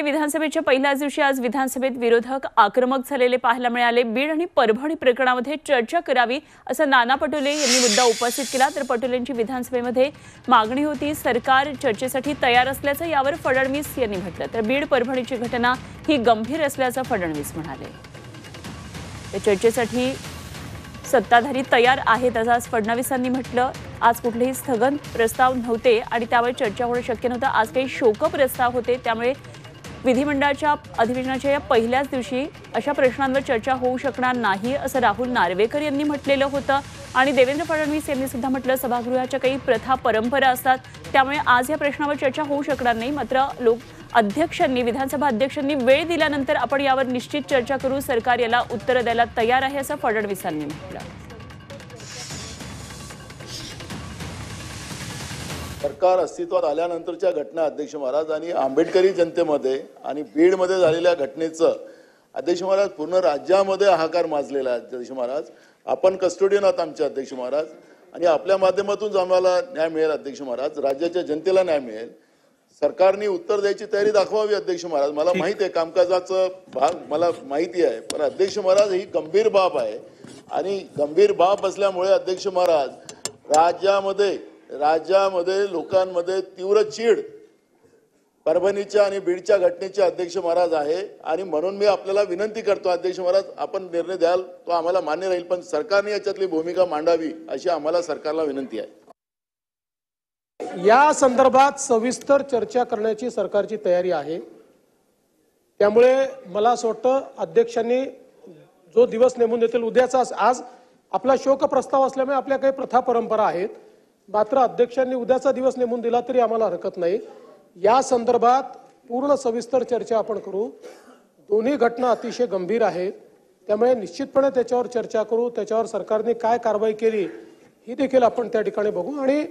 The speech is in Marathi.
विधानसभेच्या पहिल्याच दिवशी आज विधानसभेत विरोधक आक्रमक झालेले पाहायला मिळाले। बीड आणि परभणी प्रकरणामध्ये चर्चा करावी असं नाना पटोले यांनी मुद्दा उपस्थित केला। तर पटोलेंची विधानसभेमध्ये मागणी होती, सरकार चर्चेसाठी तयार असल्याचं यावर फडणवीस यांनी म्हटलं। तर बीड परभणीची घटना ही गंभीर असल्याचं फडणवीस म्हणाले। या चर्चेसाठी सत्ताधारी तयार आहेत असं आज फडणवीसांनी म्हटलं। आज कुठलेही स्थगन प्रस्ताव नव्हते आणि त्यावर चर्चा होणं शक्य नव्हतं। आज काही शोक प्रस्ताव होते, त्यामुळे विधिमंडळाच्या अधिवेशनाच्या या पहिल्याच दिवशी अशा प्रश्नांवर चर्चा होऊ शकणार नाही असं राहुल नार्वेकर यांनी म्हटलेलं होतं। आणि देवेंद्र फडणवीस यांनी सुद्धा म्हटलं, सभागृहाच्या काही प्रथा परंपरा असतात, त्यामुळे आज या प्रश्नावर चर्चा होऊ शकणार नाही। मात्र विधानसभा अध्यक्षांनी वेळ दिल्यानंतर आपण यावर निश्चित चर्चा करू, सरकार याला उत्तर द्यायला तयार आहे असं फडणवीसांनी म्हटलं। सरकार अस्तित्वात आल्यानंतरच्या घटना अध्यक्ष महाराज आणि आंबेडकरी जनतेमध्ये आणि बीडमध्ये झालेल्या घटनेचं अध्यक्ष महाराज पूर्ण राज्यामध्ये हाहाकार माजलेला आहे। अध्यक्ष महाराज, आपण कस्टोडियन आहात आमचे अध्यक्ष महाराज, आणि आपल्या माध्यमातून आम्हाला न्याय मिळेल अध्यक्ष महाराज, राज्याच्या जनतेला न्याय मिळेल। सरकारने उत्तर द्यायची तयारी दाखवावी अध्यक्ष महाराज। मला माहिती आहे कामकाजाचं भाग मला माहिती आहे, पण अध्यक्ष महाराज ही गंभीर बाब आहे आणि गंभीर बाब असल्यामुळे अध्यक्ष महाराज राज्यामध्ये लोकांमध्ये तीव्र चीड परभणीच्या आणि बीडच्या घटनेचे अध्यक्ष महाराज आहे। आणि म्हणून मी आपल्याला विनंती करतो अध्यक्ष महाराज, आपण निर्णय द्याल तो आम्हाला मान्य राहील, पण सरकारने याच्यातली भूमिका मांडावी अशी आम्हाला सरकारला विनंती आहे। या संदर्भात सविस्तर चर्चा करण्याची सरकारची तयारी आहे। त्यामुळे मला असं वाटतं अध्यक्षांनी जो दिवस नेमून देतील उद्याचा, आज आपला शोक प्रस्ताव असल्यामुळे आपल्या काही प्रथा परंपरा आहेत, मात्र अध्यक्षांनी उद्याचा दिवस नेमून दिला तरी आम्हाला हरकत नाही। या संदर्भात पूर्ण सविस्तर चर्चा आपण करू। दोन्ही घटना अतिशय गंभीर आहेत, त्यामुळे निश्चितपणे त्याच्यावर चर्चा करू, त्याच्यावर सरकारने काय कारवाई केली ही देखील आपण त्या ठिकाणी बघू। आणि